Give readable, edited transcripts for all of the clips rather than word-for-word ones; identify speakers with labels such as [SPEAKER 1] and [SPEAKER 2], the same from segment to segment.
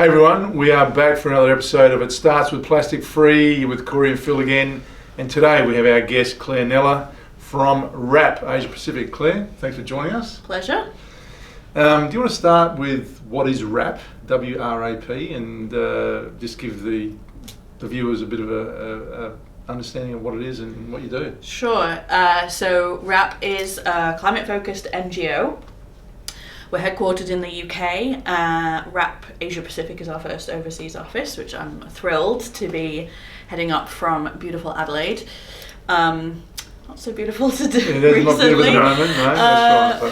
[SPEAKER 1] Hey everyone, we are back for another episode of It Starts With Plastic Free with Corey and Phil again. And today we have our guest Claire Nella from WRAP Asia Pacific. Claire, thanks for joining us.
[SPEAKER 2] Pleasure.
[SPEAKER 1] Do you want to start with what is WRAP, W-R-A-P, and just give the viewers a bit of a understanding of what it is and what you do?
[SPEAKER 2] Sure. So WRAP is a climate-focused NGO. We're headquartered in the UK. WRAP Asia Pacific is our first overseas office, which I'm thrilled to be heading up from beautiful Adelaide. Not so beautiful to do recently.
[SPEAKER 1] Not beautiful at the moment, no, that's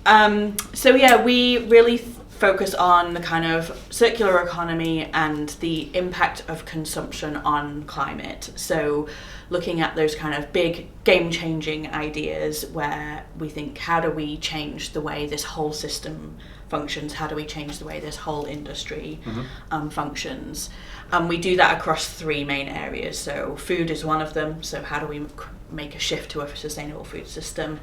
[SPEAKER 1] right.
[SPEAKER 2] So yeah, we really focus on the kind of circular economy and the impact of consumption on climate. So looking at those kind of big game-changing ideas where we think, how do we change the way this whole system functions? How do we change the way this whole industry functions? We do that across three main areas. So food is one of them. So how do we make a shift to a sustainable food system?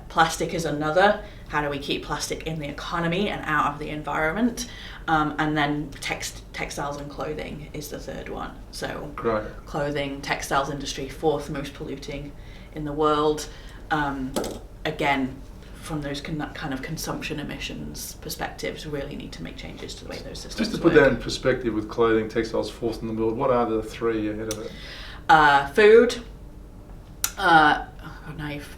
[SPEAKER 2] Plastic is another. How do we keep plastic in the economy and out of the environment? And then textiles and clothing is the third one. So
[SPEAKER 1] Great.
[SPEAKER 2] Clothing, textiles industry, fourth most polluting in the world. Again, from those kind of consumption emissions perspectives, really need to make changes to the way those systems
[SPEAKER 1] Just to put that in perspective with clothing, textiles, fourth in the world, what are the three ahead of it?
[SPEAKER 2] Food. Oh, now you've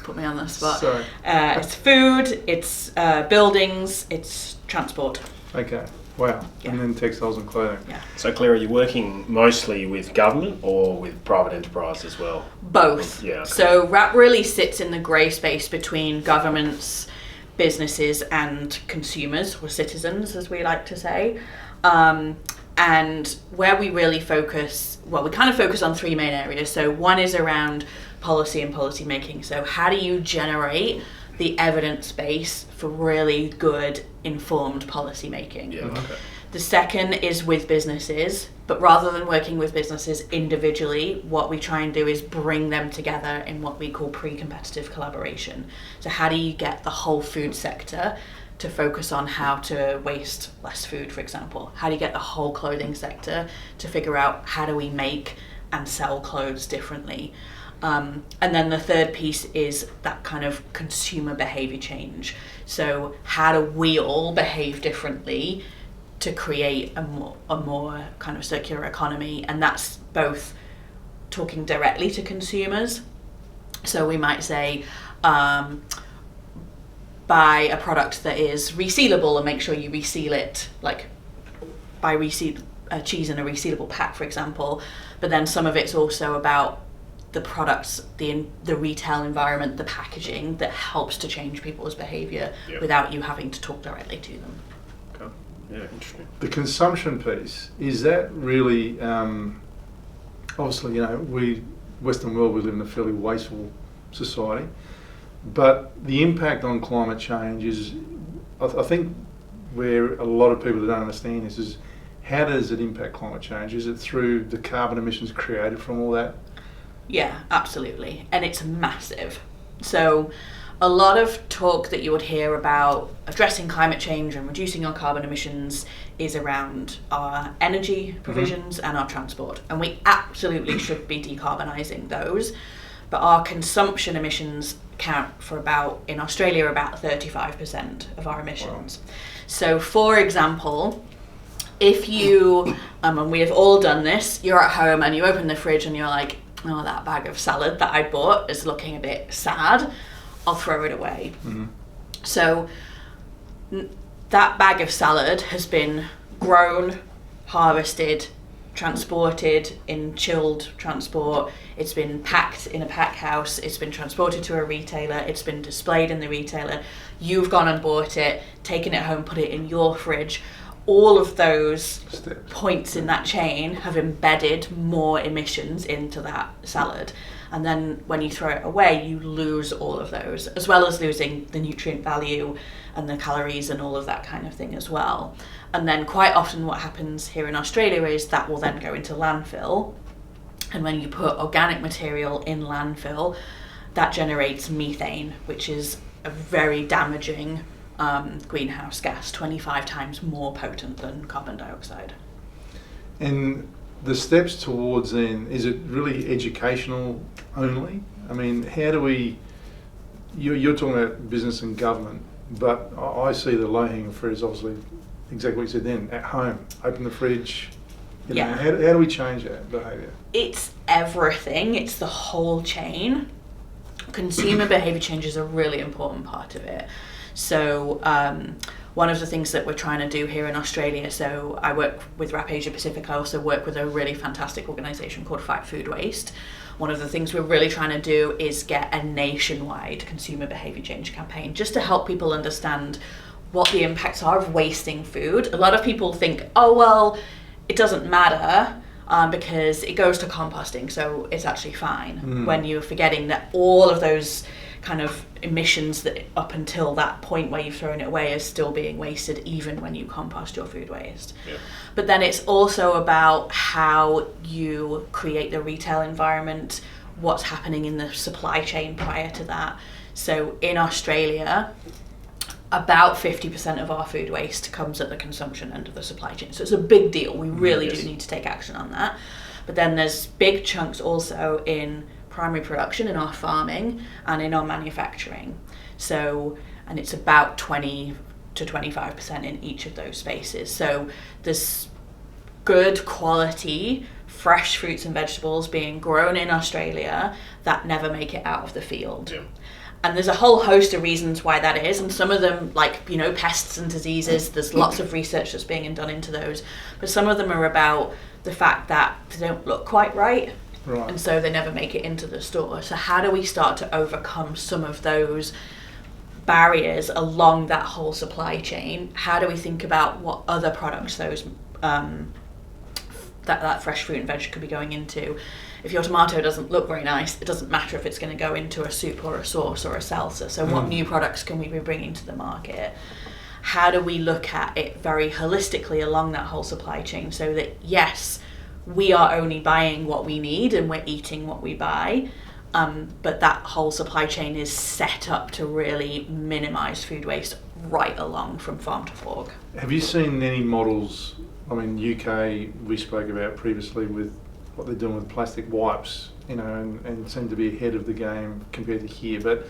[SPEAKER 2] put me on the spot.
[SPEAKER 1] Sorry.
[SPEAKER 2] It's food, it's buildings, it's transport.
[SPEAKER 1] Okay, wow.
[SPEAKER 2] Yeah.
[SPEAKER 1] And then textiles and clothing.
[SPEAKER 2] Yeah.
[SPEAKER 3] So Claire, are you working mostly with government or with private enterprise as well?
[SPEAKER 2] Both.
[SPEAKER 3] Yeah. Okay.
[SPEAKER 2] So WRAP really sits in the grey space between governments, businesses and consumers, or citizens as we like to say. And where we really focus, we kind of focus on three main areas. So one is around policy and policy making. So how do you generate the evidence base for really good informed policy making?
[SPEAKER 3] Yeah. Okay.
[SPEAKER 2] The second is with businesses, but rather than working with businesses individually, what we try and do is bring them together in what we call pre-competitive collaboration. So how do you get the whole food sector to focus on how to waste less food, for example? How do you get the whole clothing sector to figure out how do we make and sell clothes differently? And then the third piece is that kind of consumer behavior change. So how do we all behave differently to create a more kind of circular economy? And that's both talking directly to consumers. So we might say, buy a product that is resealable and make sure you reseal it, like buy cheese in a resealable pack, for example. But then some of it's also about the products, the retail environment, the packaging that helps to change people's behaviour without you having to talk directly to them.
[SPEAKER 3] Okay. Yeah, interesting.
[SPEAKER 1] The consumption piece, is that really, obviously, Western world, we live in a fairly wasteful society, but the impact on climate change is, I think where a lot of people that don't understand this is, how does it impact climate change? Is it through the carbon emissions created from all that?
[SPEAKER 2] Yeah, absolutely. And it's massive. So a lot of talk that you would hear about addressing climate change and reducing our carbon emissions is around our energy provisions and our transport. And we absolutely should be decarbonising those. But our consumption emissions count for in Australia, about 35% of our emissions. Wow. So for example, if you, and we have all done this, you're at home and you open the fridge and you're like, oh, that bag of salad that I bought is looking a bit sad, I'll throw it away. So that bag of salad has been grown, harvested, transported in chilled transport, it's been packed in a pack house, it's been transported to a retailer, it's been displayed in the retailer, you've gone and bought it, taken it home, put it in your fridge. All of those points in that chain have embedded more emissions into that salad. And then when you throw it away, you lose all of those, as well as losing the nutrient value and the calories and all of that kind of thing as well. And then quite often what happens here in Australia is that will then go into landfill. And when you put organic material in landfill, that generates methane, which is a very damaging greenhouse gas, 25 times more potent than carbon dioxide.
[SPEAKER 1] And the steps towards then, is it really educational only? I mean, how do we, you're talking about business and government, but I see the low-hanging fruit is obviously exactly what you said then, at home, open the fridge. You know, how do we change that behaviour?
[SPEAKER 2] It's everything, it's the whole chain. Consumer behaviour change is a really important part of it. So one of the things that we're trying to do here in Australia, so I work with RAP Asia Pacific, I also work with a really fantastic organisation called Fight Food Waste. One of the things we're really trying to do is get a nationwide consumer behaviour change campaign, just to help people understand what the impacts are of wasting food. A lot of people think, oh well, it doesn't matter because it goes to composting, so it's actually fine, when you're forgetting that all of those kind of emissions that up until that point where you've thrown it away is still being wasted even when you compost your food waste. But then it's also about how you create the retail environment, what's happening in the supply chain prior to that. So in Australia, about 50% of our food waste comes at the consumption end of the supply chain. So it's a big deal. We really do need to take action on that. But then there's big chunks also in primary production, in our farming and in our manufacturing. So, and it's about 20 to 25% in each of those spaces. So there's good quality fresh fruits and vegetables being grown in Australia that never make it out of the field. And there's a whole host of reasons why that is, and some of them, like, you know, pests and diseases, there's lots of research that's being done into those, but some of them are about the fact that they don't look quite right. And so they never make it into the store. So how do we start to overcome some of those barriers along that whole supply chain? How do we think about what other products those that fresh fruit and veg could be going into? If your tomato doesn't look very nice, it doesn't matter if it's going to go into a soup or a sauce or a salsa. So what new products can we be bringing to the market? How do we look at it very holistically along that whole supply chain so that, yes, we are only buying what we need and we're eating what we buy, but that whole supply chain is set up to really minimise food waste right along from farm to fork.
[SPEAKER 1] Have you seen any models, I mean, UK we spoke about previously with what they're doing with plastic wipes, you know, and seem to be ahead of the game compared to here, but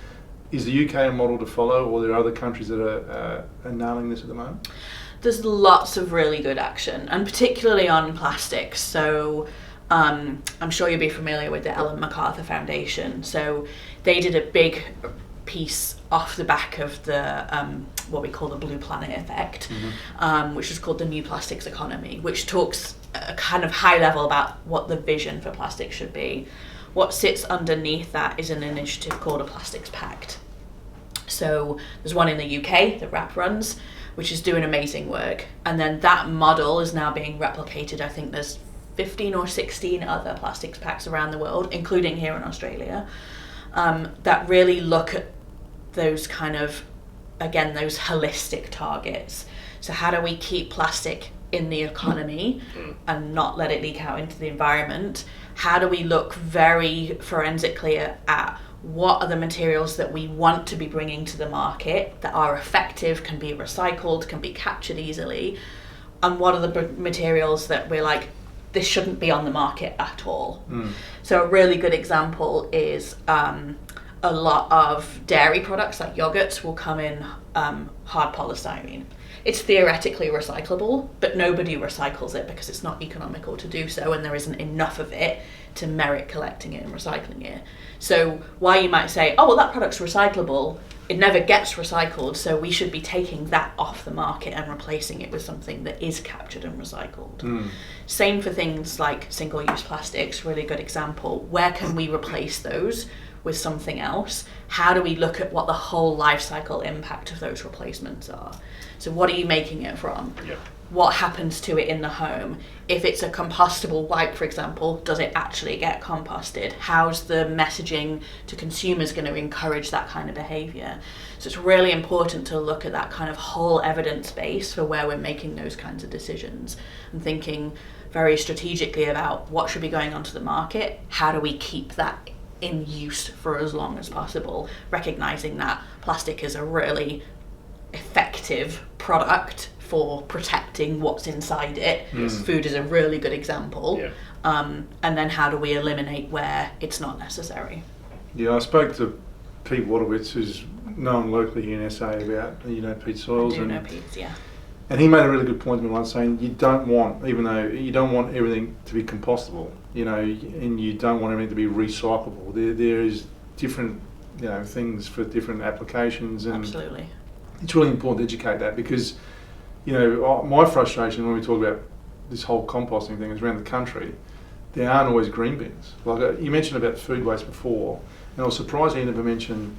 [SPEAKER 1] is the UK a model to follow, or are there other countries that are nailing this at the moment?
[SPEAKER 2] There's lots of really good action, and particularly on plastics. So I'm sure you'll be familiar with the Ellen MacArthur Foundation. So they did a big piece off the back of the what we call the Blue Planet Effect, which is called the New Plastics Economy, which talks a kind of high level about what the vision for plastic should be. What sits underneath that is an initiative called a Plastics Pact. So there's one in the UK that RAP runs, which is doing amazing work. And then that model is now being replicated. I think there's 15 or 16 other plastics pacts around the world, including here in Australia, that really look at those kind of, again, those holistic targets. So how do we keep plastic in the economy and not let it leak out into the environment? How do we look very forensically at what are the materials that we want to be bringing to the market that are effective, can be recycled, can be captured easily, and what are the materials that we're like, this shouldn't be on the market at all. So a really good example is a lot of dairy products like yogurts will come in hard polystyrene. It's theoretically recyclable, but nobody recycles it because it's not economical to do so, and there isn't enough of it to merit collecting it and recycling it. So while you might say, oh, well, that product's recyclable, it never gets recycled, so we should be taking that off the market and replacing it with something that is captured and recycled. Same for things like single-use plastics, really good example. Where can we replace those with something else? How do we look at what the whole life cycle impact of those replacements are? So what are you making it from? What happens to it in the home? If it's a compostable wipe, for example, does it actually get composted? How's the messaging to consumers going to encourage that kind of behaviour? So it's really important to look at that kind of whole evidence base for where we're making those kinds of decisions and thinking very strategically about what should be going onto the market, how do we keep that in use for as long as possible, recognising that plastic is a really effective protective product for protecting what's inside it.
[SPEAKER 3] Yes.
[SPEAKER 2] Food is a really good example.
[SPEAKER 3] Yeah.
[SPEAKER 2] And then how do we eliminate where it's not necessary?
[SPEAKER 1] Yeah, I spoke to Pete Waterwitz, who's known locally here in SA about, peat soils.
[SPEAKER 2] I do know Pete, yeah.
[SPEAKER 1] And he made a really good point to me once, saying you don't want everything to be compostable, and you don't want everything to be recyclable. There is different, things for different applications, and
[SPEAKER 2] Absolutely.
[SPEAKER 1] it's really important to educate that, because, my frustration when we talk about this whole composting thing is around the country, there aren't always green bins. Like you mentioned about food waste before, and I was surprised you never mentioned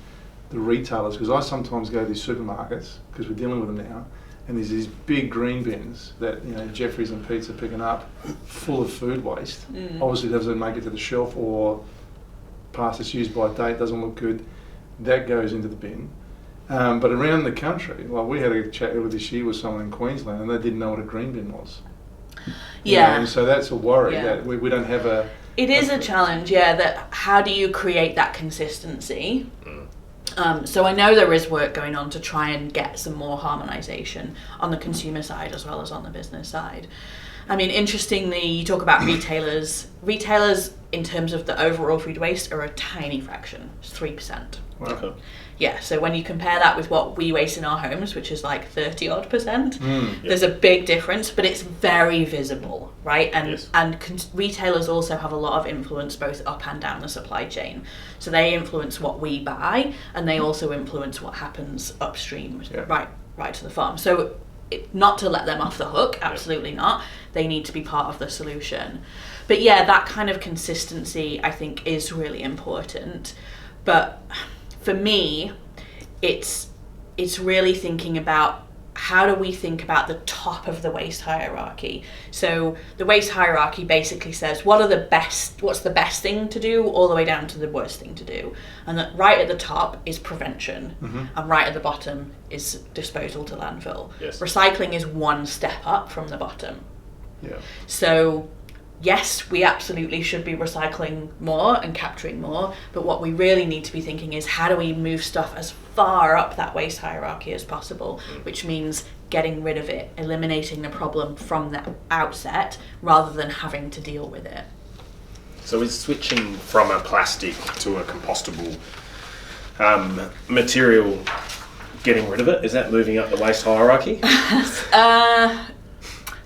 [SPEAKER 1] the retailers, because I sometimes go to these supermarkets, because we're dealing with them now, and there's these big green bins that Jeffries and Pete's are picking up, full of food waste. Obviously, it doesn't make it to the shelf, or past its use by date, doesn't look good. That goes into the bin. But around the country, like we had a chat earlier this year with someone in Queensland, and they didn't know what a green bin was.
[SPEAKER 2] Yeah.
[SPEAKER 1] And so that's a worry
[SPEAKER 2] Yeah.
[SPEAKER 1] that we don't have a.
[SPEAKER 2] It is a challenge, yeah, that how do you create that consistency? So I know there is work going on to try and get some more harmonisation on the consumer side as well as on the business side. I mean, interestingly, you talk about retailers. Retailers, in terms of the overall food waste, are a tiny fraction. It's 3%.
[SPEAKER 1] Wow.
[SPEAKER 3] Okay.
[SPEAKER 2] Yeah, so when you compare that with what we waste in our homes, which is like 30-odd%,
[SPEAKER 3] Yeah.
[SPEAKER 2] there's a big difference, but it's very visible, right? And
[SPEAKER 3] Yes.
[SPEAKER 2] retailers also have a lot of influence both up and down the supply chain. So they influence what we buy, and they also influence what happens upstream,
[SPEAKER 1] Yeah.
[SPEAKER 2] right to the farm. So not to let them off the hook, absolutely not. They need to be part of the solution. But yeah, that kind of consistency, I think, is really important. But for me, it's really thinking about how do we think about the top of the waste hierarchy. So the waste hierarchy basically says what's the best thing to do all the way down to the worst thing to do. And that right at the top is prevention, and right at the bottom is disposal to landfill.
[SPEAKER 3] Yes.
[SPEAKER 2] Recycling is one step up from the bottom.
[SPEAKER 1] Yeah.
[SPEAKER 2] So yes, we absolutely should be recycling more and capturing more, but what we really need to be thinking is how do we move stuff as far up that waste hierarchy as possible, which means getting rid of it, eliminating the problem from the outset rather than having to deal with it.
[SPEAKER 3] So is switching from a plastic to a compostable material, getting rid of it, is that moving up the waste hierarchy?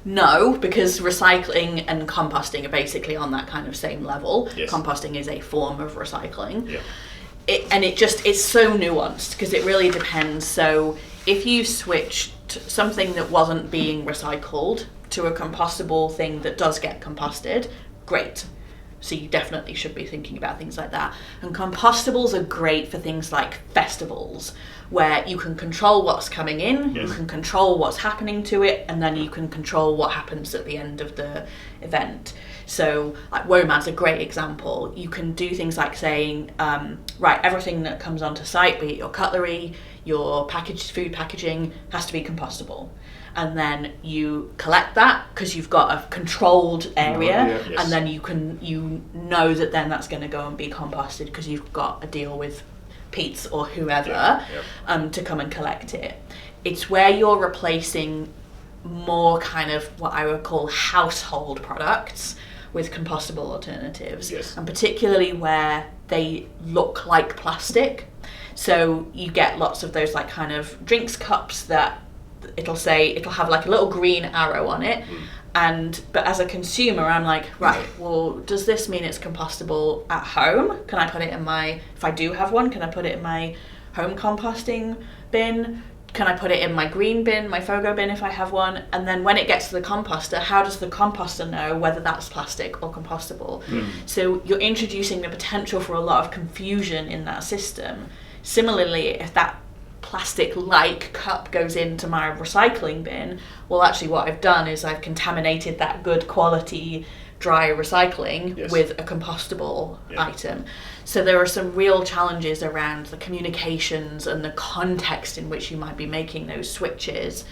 [SPEAKER 2] No, because recycling and composting are basically on that kind of same level.
[SPEAKER 3] Yes.
[SPEAKER 2] Composting is a form of recycling.
[SPEAKER 3] Yeah.
[SPEAKER 2] It's so nuanced because it really depends. So if you switched something that wasn't being recycled to a compostable thing that does get composted, great. So you definitely should be thinking about things like that. And compostables are great for things like festivals, where you can control what's coming in,
[SPEAKER 3] Yes.
[SPEAKER 2] you can control what's happening to it, and then you can control what happens at the end of the event. So like WOMAD's a great example. You can do things like saying, right, everything that comes onto site, be it your cutlery, your food packaging, has to be compostable. And then you collect that because you've got a controlled area,
[SPEAKER 1] Yes.
[SPEAKER 2] and then you know that then that's going to go and be composted because you've got a deal with Pete's or whoever to come and collect it. It's where you're replacing more kind of what I would call household products with compostable alternatives,
[SPEAKER 3] Yes.
[SPEAKER 2] and particularly where they look like plastic. So you get lots of those like kind of drinks cups that it'll have like a little green arrow on it, but as a consumer I'm like, right, well, does this mean it's compostable at home? Can I put it in if I do have one, can I put it in my home composting bin? Can I put it in my green bin, my FOGO bin if I have one? And then when it gets to the composter, how does the composter know whether that's plastic or compostable? So you're introducing the potential for a lot of confusion in that system. Similarly, if that plastic-like cup goes into my recycling bin, well, actually what I've done is I've contaminated that good quality dry recycling
[SPEAKER 3] Yes.
[SPEAKER 2] with a compostable item. So there are some real challenges around the communications and the context in which you might be making those switches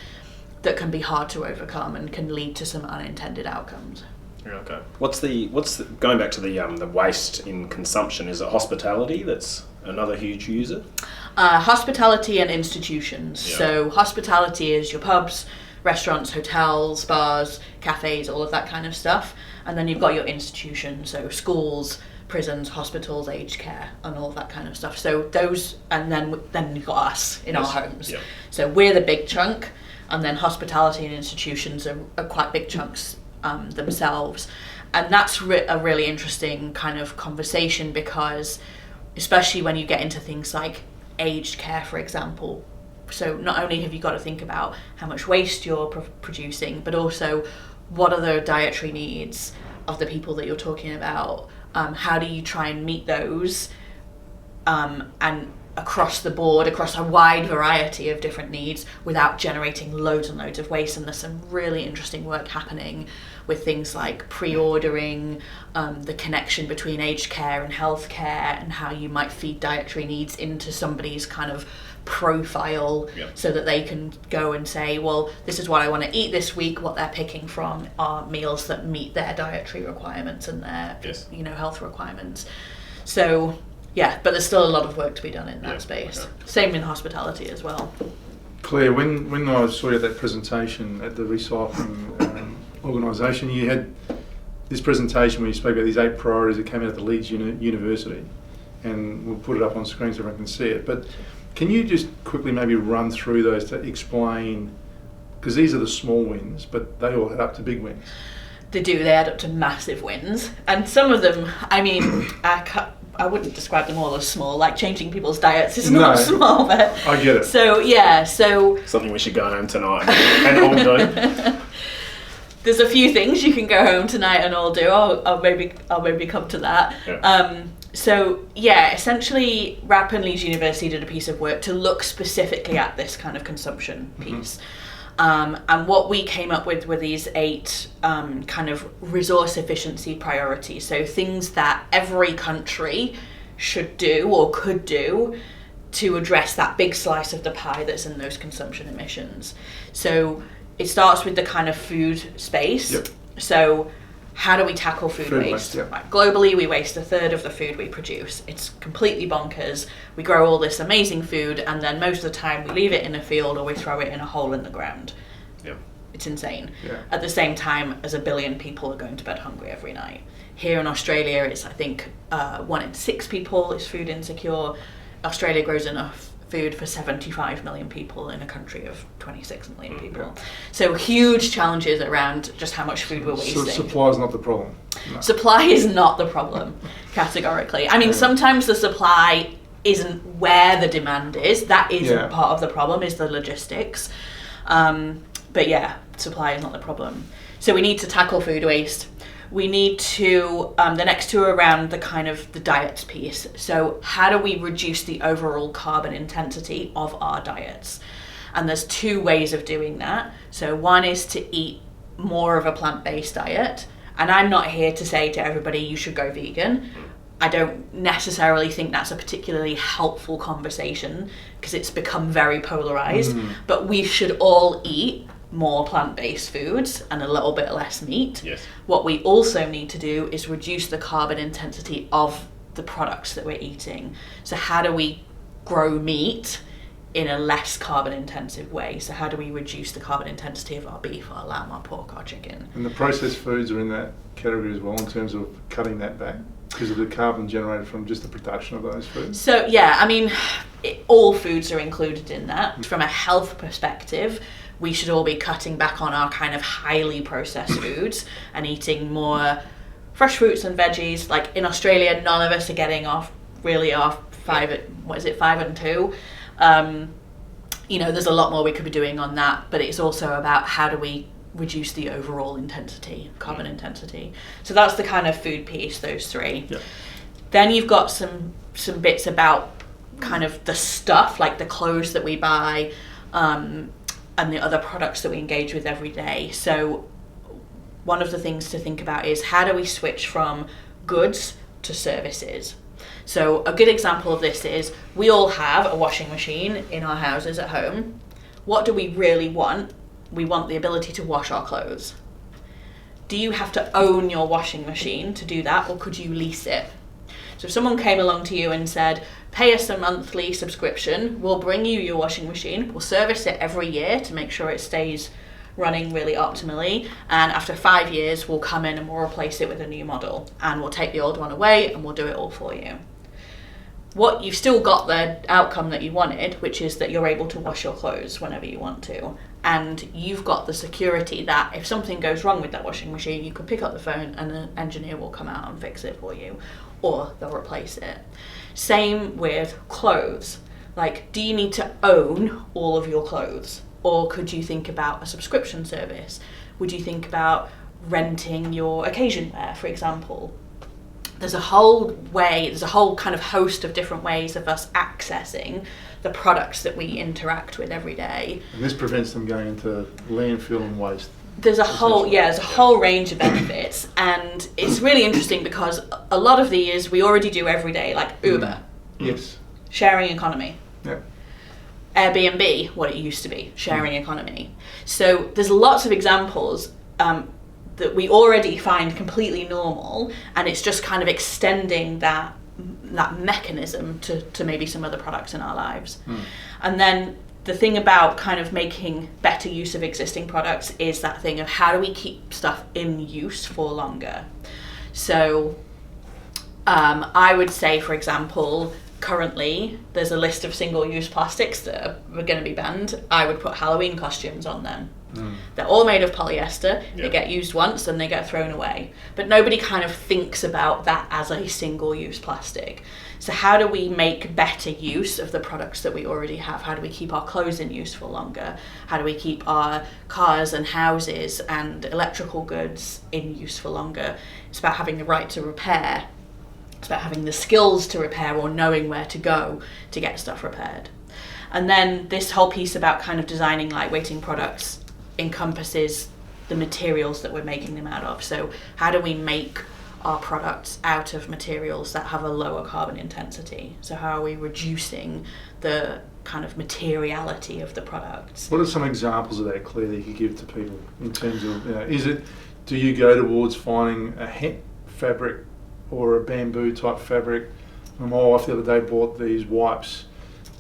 [SPEAKER 2] that can be hard to overcome and can lead to some unintended outcomes.
[SPEAKER 3] Okay. What's the going back to the waste in consumption? Is it hospitality that's another huge user?
[SPEAKER 2] Hospitality and institutions.
[SPEAKER 3] Yeah.
[SPEAKER 2] So hospitality is your pubs, restaurants, hotels, bars, cafes, all of that kind of stuff. And then you've got your institutions, so schools, prisons, hospitals, aged care, and all of that kind of stuff. So those, and then you've got us in our homes.
[SPEAKER 3] Yeah.
[SPEAKER 2] So we're the big chunk, and then hospitality and institutions are quite big chunks themselves. And that's a really interesting kind of conversation, because especially when you get into things like aged care, for example. So not only have you got to think about how much waste you're producing, but also what are the dietary needs of the people that you're talking about. How do you try and meet those, and across the board, across a wide variety of different needs, without generating loads and loads of waste. And there's some really interesting work happening with things like pre-ordering, the connection between aged care and healthcare, and how you might feed dietary needs into somebody's kind of profile, so that they can go and say, well, this is what I want to eat this week. What they're picking from are meals that meet their dietary requirements and their health requirements. So yeah, but there's still a lot of work to be done in that space. Okay. Same in hospitality as well.
[SPEAKER 1] Claire, when I saw you at that presentation at the recycling organisation, you had this presentation where you spoke about these 8 priorities that came out of the Leeds University, and we'll put it up on screen so everyone can see it. But can you just quickly maybe run through those to explain, because these are the small wins, but they all add up to big wins.
[SPEAKER 2] They do, they add up to massive wins. And some of them, I mean, I wouldn't describe them all as small, like changing people's diets is not small, but...
[SPEAKER 1] I get it.
[SPEAKER 2] So, yeah, so...
[SPEAKER 3] Something we should go home tonight and all do.
[SPEAKER 2] There's a few things you can go home tonight and all do. I'll maybe come to that. Yeah. So, yeah, essentially, Rap Leeds University did a piece of work to look specifically at this kind of consumption piece. And what we came up with were these 8 kind of resource efficiency priorities. So things that every country should do or could do to address that big slice of the pie that's in those consumption emissions. So it starts with the kind of food space. Yep. So how do we tackle food waste? Right. Globally, we waste 1/3 of the food we produce. It's completely bonkers. We grow all this amazing food, and then most of the time we leave it in a field or we throw it in a hole in the ground.
[SPEAKER 3] Yeah.
[SPEAKER 2] It's insane.
[SPEAKER 1] Yeah.
[SPEAKER 2] At the same time as 1 billion people are going to bed hungry every night. Here in Australia, it's, I think, 1 in 6 people is food insecure. Australia grows enough food for 75 million people in a country of 26 million people. Yeah. So huge challenges around just how much food we're wasting.
[SPEAKER 1] So supply is not the problem. No.
[SPEAKER 2] Supply is not the problem, categorically. I mean, sometimes the supply isn't where the demand is. That is part of the problem, is the logistics. But yeah, supply is not the problem. So we need to tackle food waste. We need to, the next 2 are around the kind of the diets piece. So how do we reduce the overall carbon intensity of our diets? And there's 2 ways of doing that. So one is to eat more of a plant-based diet. And I'm not here to say to everybody, you should go vegan. I don't necessarily think that's a particularly helpful conversation, because it's become very polarized. But we should all eat more plant-based foods and a little bit less meat.
[SPEAKER 3] Yes.
[SPEAKER 2] What we also need to do is reduce the carbon intensity of the products that we're eating. So how do we grow meat in a less carbon intensive way? So how do we reduce the carbon intensity of our beef, our lamb, our pork, our chicken?
[SPEAKER 1] And the processed foods are in that category as well, in terms of cutting that back, because of the carbon generated from just the production of those foods.
[SPEAKER 2] So yeah, I mean, all foods are included in that. From a health perspective, we should all be cutting back on our kind of highly processed foods and eating more fresh fruits and veggies. Like in Australia, none of us are getting off 5 and 2. There's a lot more we could be doing on that, but it's also about how do we reduce the overall intensity, carbon intensity. So that's the kind of food piece, those 3. Yeah. Then you've got some bits about kind of the stuff, like the clothes that we buy, and the other products that we engage with every day. So one of the things to think about is, how do we switch from goods to services? So a good example of this is, we all have a washing machine in our houses at home. What do we really want? We want the ability to wash our clothes. Do you have to own your washing machine to do that, or could you lease it? So if someone came along to you and said, pay us a monthly subscription, we'll bring you your washing machine, we'll service it every year to make sure it stays running really optimally, and after 5 years we'll come in and we'll replace it with a new model, and we'll take the old one away and we'll do it all for you. What you've still got the outcome that you wanted, which is that you're able to wash your clothes whenever you want to, and you've got the security that if something goes wrong with that washing machine, you can pick up the phone and an engineer will come out and fix it for you, or they'll replace it. Same with clothes. Like, do you need to own all of your clothes? Or could you think about a subscription service? Would you think about renting your occasion wear, for example? There's a whole kind of host of different ways of us accessing the products that we interact with every day.
[SPEAKER 1] And this prevents them going into landfill and waste.
[SPEAKER 2] There's a whole range of benefits, and it's really interesting because a lot of these we already do every day, like Uber.
[SPEAKER 1] Yes.
[SPEAKER 2] Sharing economy.
[SPEAKER 1] Yeah.
[SPEAKER 2] Airbnb, what it used to be, sharing economy. So there's lots of examples that we already find completely normal, and it's just kind of extending that mechanism to maybe some other products in our lives. And then the thing about kind of making better use of existing products is that thing of how do we keep stuff in use for longer. So I would say, for example, currently there's a list of single-use plastics that are going to be banned. I would put Halloween costumes on them. They're all made of polyester. They get used once and they get thrown away, but nobody kind of thinks about that as a single-use plastic. So how do we make better use of the products that we already have? How do we keep our clothes in use for longer? How do we keep our cars and houses and electrical goods in use for longer? It's about having the right to repair. It's about having the skills to repair or knowing where to go to get stuff repaired. And then this whole piece about kind of designing lightweighting products encompasses the materials that we're making them out of. So how do we make our products out of materials that have a lower carbon intensity? So how are we reducing the kind of materiality of the products?
[SPEAKER 1] What are some examples of that, Claire, that you could give to people in terms of, do you go towards finding a hemp fabric or a bamboo type fabric? My wife the other day bought these wipes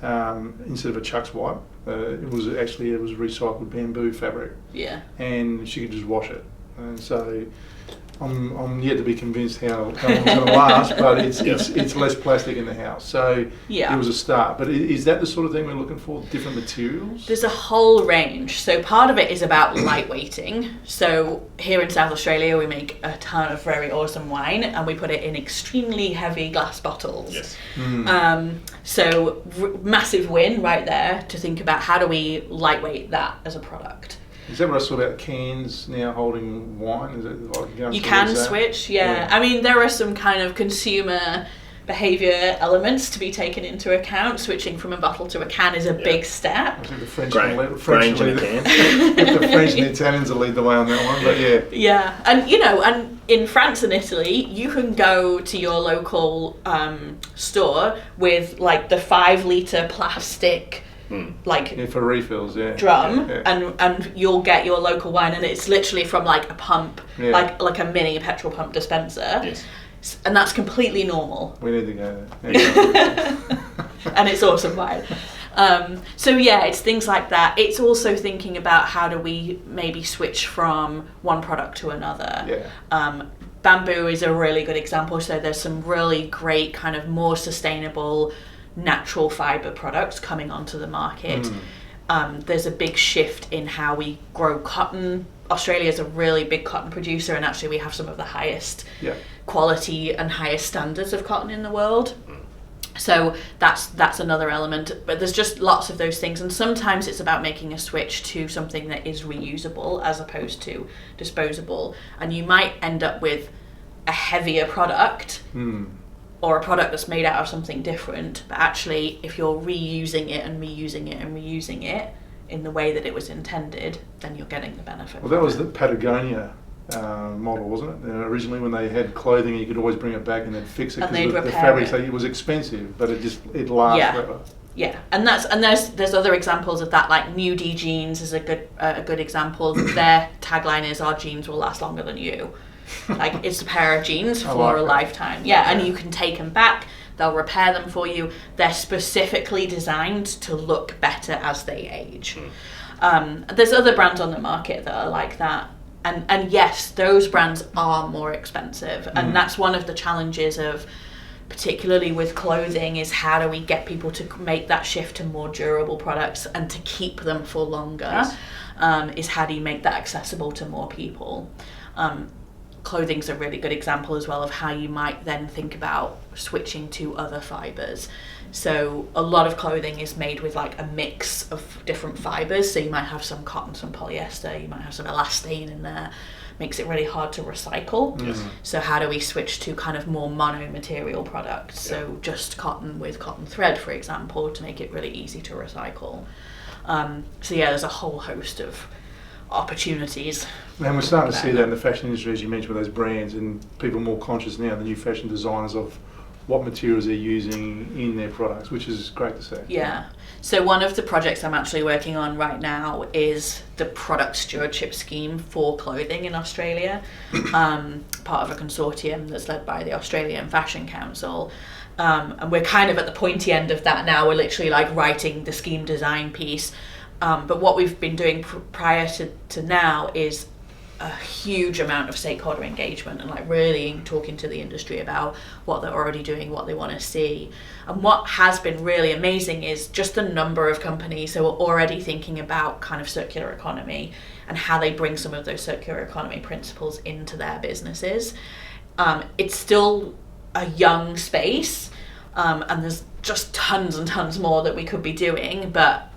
[SPEAKER 1] instead of a Chuck's wipe. It was recycled bamboo fabric. Yeah. And she could just wash it. And so I'm yet to be convinced how long it's going to last, but it's less plastic in the house. So it was a start. But is that the sort of thing we're looking for, different materials?
[SPEAKER 2] There's a whole range. So part of it is about lightweighting. So here in South Australia, we make a ton of very awesome wine, and we put it in extremely heavy glass bottles. Yes. So massive win right there to think about how do we lightweight that as a product.
[SPEAKER 1] Is that what I saw about cans now holding wine? Is it like
[SPEAKER 2] you can switch, yeah. I mean, there are some kind of consumer behaviour elements to be taken into account. Switching from a bottle to a can is a big step.
[SPEAKER 1] I think the French and the Italians will lead the way on that one, but yeah.
[SPEAKER 2] Yeah, and in France and Italy, you can go to your local store with like the 5 litre plastic
[SPEAKER 1] for refills,
[SPEAKER 2] drum, and you'll get your local wine, and it's literally from like a pump, like a mini petrol pump dispenser. Yes. And that's completely normal.
[SPEAKER 1] We need to go there.
[SPEAKER 2] And it's awesome wine. So it's things like that. It's also thinking about how do we maybe switch from one product to another. Bamboo is a really good example. So there's some really great kind of more sustainable natural fibre products coming onto the market. There's a big shift in how we grow cotton. Australia is a really big cotton producer, and actually we have some of the highest quality and highest standards of cotton in the world. So that's another element, but there's just lots of those things, and sometimes it's about making a switch to something that is reusable as opposed to disposable, and you might end up with a heavier product or a product that's made out of something different, but actually if you're reusing it and reusing it and reusing it in the way that it was intended, then you're getting the benefit.
[SPEAKER 1] Well, that was the Patagonia model, wasn't it? Originally, when they had clothing, you could always bring it back and they'd fix it because the fabric. So it was expensive, but it lasts forever.
[SPEAKER 2] Yeah, and there's other examples of that. Like New D jeans is a good example. Their tagline is "Our jeans will last longer than you." Like it's a pair of jeans for a lifetime. Yeah, and you can take them back. they'll repair them for you. They're specifically designed to look better as they age. There's other brands on the market that are like that. And yes, those brands are more expensive. And that's one of the challenges of, particularly with clothing, is how do we get people to make that shift to more durable products and to keep them for longer. Is how do you make that accessible to more people. Clothing's a really good example as well of how you might then think about switching to other fibres. So a lot of clothing is made with like a mix of different fibres. So you might have some cotton, some polyester, you might have some elastane in there. Makes it really hard to recycle. So how do we switch to kind of more mono material products? So just cotton with cotton thread, for example, to make it really easy to recycle. So yeah, there's a whole host of opportunities.
[SPEAKER 1] And we're starting to see that in the fashion industry, as you mentioned, with those brands, and people are more conscious now, the new fashion designers, of what materials they're using in their products, which is great to see.
[SPEAKER 2] Yeah. So one of the projects I'm actually working on right now is the product stewardship scheme for clothing in Australia, part of a consortium that's led by the Australian Fashion Council. And we're kind of at the pointy end of that now. We're literally like writing the scheme design piece. But what we've been doing prior to now is a huge amount of stakeholder engagement and like really talking to the industry about what they're already doing, what they want to see. And what has been really amazing is just the number of companies who are already thinking about kind of circular economy and how they bring some of those circular economy principles into their businesses. It's still a young space, and there's just tons and tons more that we could be doing, but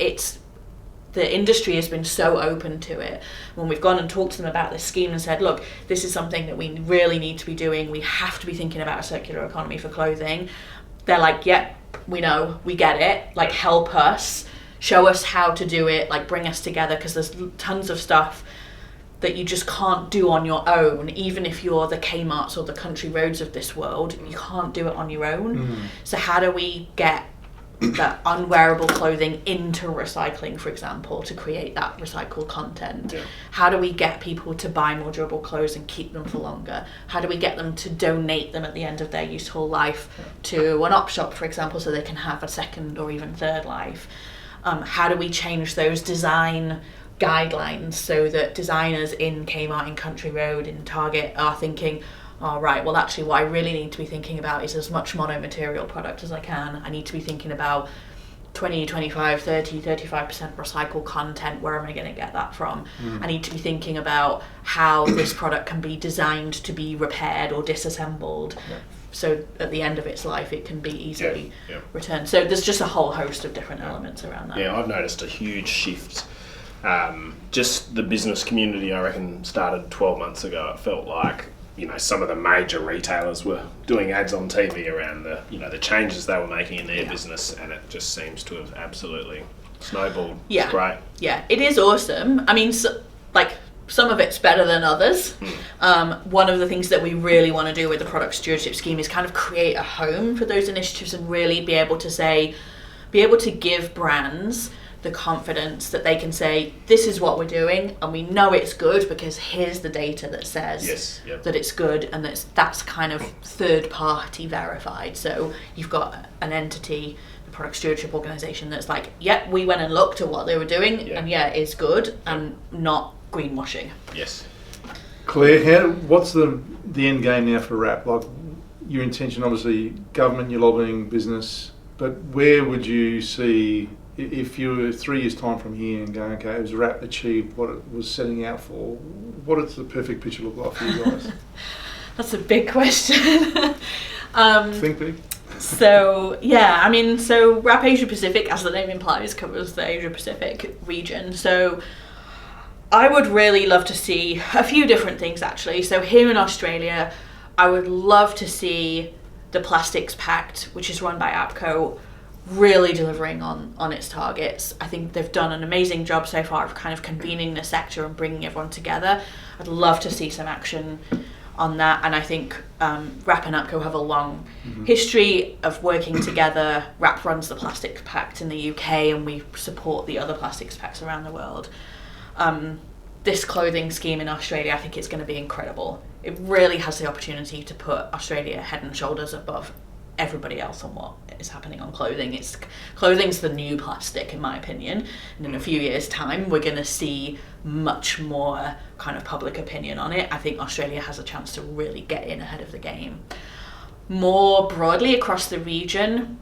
[SPEAKER 2] the industry has been so open to it. When we've gone and talked to them about this scheme and said, look, this is something that we really need to be doing, we have to be thinking about a circular economy for clothing, they're like, yep, we know, we get it, like help us, show us how to do it, like bring us together, because there's tons of stuff that you just can't do on your own. Even if you're the Kmarts or the Country Roads of this world, you can't do it on your own. So how do we get that unwearable clothing into recycling, for example, to create that recycled content? How do we get people to buy more durable clothes and keep them for longer? How do we get them to donate them at the end of their useful life to an op shop, for example, so they can have a second or even third life? How do we change those design guidelines so that designers in Kmart, in Country Road, in Target are thinking, oh, right, well, actually, what I really need to be thinking about is as much mono-material product as I can. I need to be thinking about 20, 25, 30, 35% recycled content. Where am I going to get that from? I need to be thinking about how this product can be designed to be repaired or disassembled. So at the end of its life, it can be easily returned. So there's just a whole host of different elements around that.
[SPEAKER 3] Yeah, I've noticed a huge shift. Just the business community, I reckon, started 12 months ago. It felt like, you know, some of the major retailers were doing ads on TV around the, you know, the changes they were making in their business, and it just seems to have absolutely snowballed.
[SPEAKER 2] Yeah.
[SPEAKER 3] It's great.
[SPEAKER 2] Yeah, it is awesome. I mean, some of it's better than others. One of the things that we really want to do with the product stewardship scheme is kind of create a home for those initiatives and really be able to give brands the confidence that they can say, this is what we're doing and we know it's good because here's the data that says that it's good, and that's kind of third party verified. So you've got an entity, the product stewardship organisation, that's like, yep, we went and looked at what they were doing and it's good and not greenwashing.
[SPEAKER 1] Yes. Claire, what's the end game now for WRAP? Like, your intention, obviously, government, your lobbying, business, but where would you see, if you were 3 years' time from here and going, okay, has WRAP achieved what it was setting out for, what does the perfect picture look like for you guys?
[SPEAKER 2] That's a big question.
[SPEAKER 1] Think big.
[SPEAKER 2] So WRAP Asia Pacific, as the name implies, covers the Asia Pacific region. So I would really love to see a few different things, actually. So here in Australia, I would love to see the Plastics Pact, which is run by APCO, really delivering on its targets. I think they've done an amazing job so far of kind of convening the sector and bringing everyone together. I'd love to see some action on that, and I think WRAP and APCO have a long history of working together. WRAP runs the Plastics Pact in the UK, and we support the other Plastics Pacts around the world. This clothing scheme in Australia, I think it's going to be incredible. It really has the opportunity to put Australia head and shoulders above everybody else on what is happening on clothing. Clothing's the new plastic, in my opinion, and in a few years' time we're going to see much more kind of public opinion on it. I think Australia has a chance to really get in ahead of the game. More broadly across the region,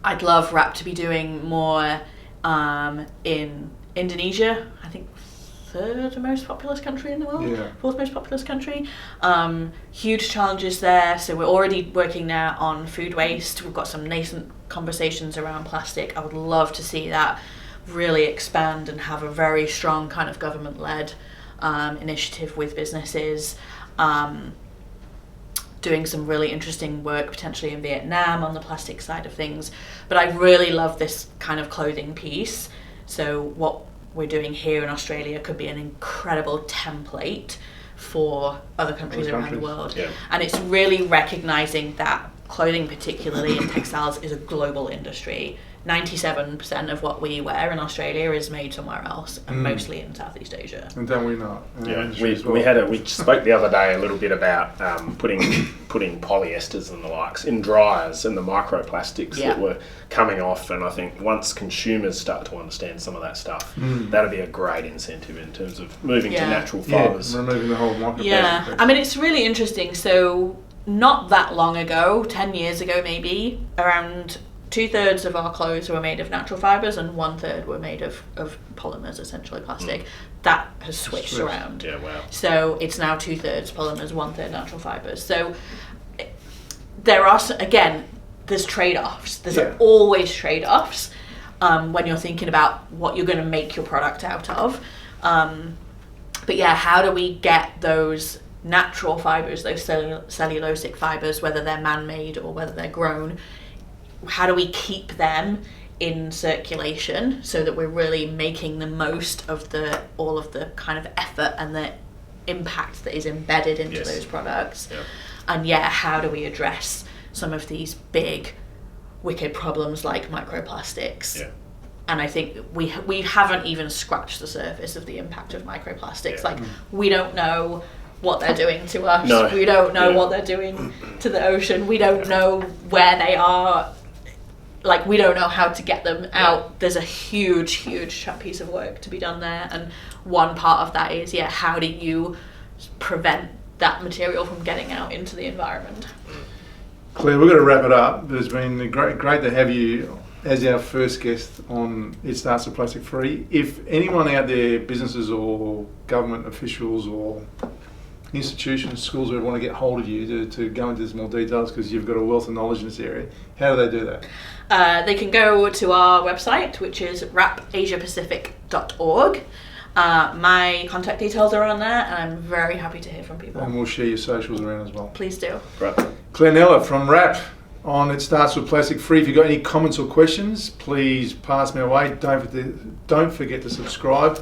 [SPEAKER 2] I'd love WRAP to be doing more in Indonesia. I think third most populous country in the world, fourth most populous country. Huge challenges there. So we're already working now on food waste. We've got some nascent conversations around plastic. I would love to see that really expand and have a very strong kind of government-led initiative with businesses. Doing some really interesting work potentially in Vietnam on the plastic side of things. But I really love this kind of clothing piece. So what we're doing here in Australia could be an incredible template for other countries around the world.
[SPEAKER 3] Yeah.
[SPEAKER 2] And it's really recognizing that clothing, particularly in textiles, is a global industry. 97% of what we wear in Australia is made somewhere else, and mostly in Southeast Asia.
[SPEAKER 1] And don't we know?
[SPEAKER 3] We spoke the other day a little bit about putting polyesters and the likes in dryers and the microplastics that were coming off. And I think once consumers start to understand some of that stuff, that'll be a great incentive in terms of moving to natural fibres.
[SPEAKER 1] Removing the whole microplastic.
[SPEAKER 2] Yeah, I mean, it's really interesting. So not that long ago, 10 years ago maybe, around 2/3 of our clothes were made of natural fibres and 1/3 were made of polymers, essentially plastic. That has switched around.
[SPEAKER 3] Yeah, wow.
[SPEAKER 2] So it's now 2/3 polymers, 1/3 natural fibres. So there are, again, there's trade-offs. There's always trade-offs when you're thinking about what you're going to make your product out of. But yeah, how do we get those natural fibres, those cellulosic fibres, whether they're man-made or whether they're grown, how do we keep them in circulation so that we're really making the most of all of the kind of effort and the impact that is embedded into those products? And how do we address some of these big wicked problems like microplastics? And I think we haven't even scratched the surface of the impact of microplastics. Like, we don't know what they're doing to us.
[SPEAKER 3] No.
[SPEAKER 2] We don't know what they're doing to the ocean. We don't know where they are. Like, we don't know how to get them out. There's a huge piece of work to be done there. And one part of that is, how do you prevent that material from getting out into the environment?
[SPEAKER 1] Claire, we're going to wrap it up. It's been great to have you as our first guest on It Starts with Plastic Free. If anyone out there, businesses or government officials or institutions, schools, who want to get hold of you to go into this more details, because you've got a wealth of knowledge in this area, how do they do that?
[SPEAKER 2] They can go to our website, which is rapasiapacific.org. My contact details are on there, and I'm very happy to hear from people.
[SPEAKER 1] And we'll share your socials around as well.
[SPEAKER 2] Please do.
[SPEAKER 3] Right.
[SPEAKER 1] Claire Nella from WRAP on It Starts with Plastic Free. If you've got any comments or questions, please pass me away. Don't forget to subscribe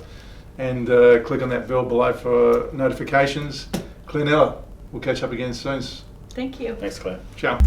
[SPEAKER 1] and click on that bell below for notifications. Claire Nella, we'll catch up again soon.
[SPEAKER 2] Thank you.
[SPEAKER 3] Thanks, Claire.
[SPEAKER 1] Ciao.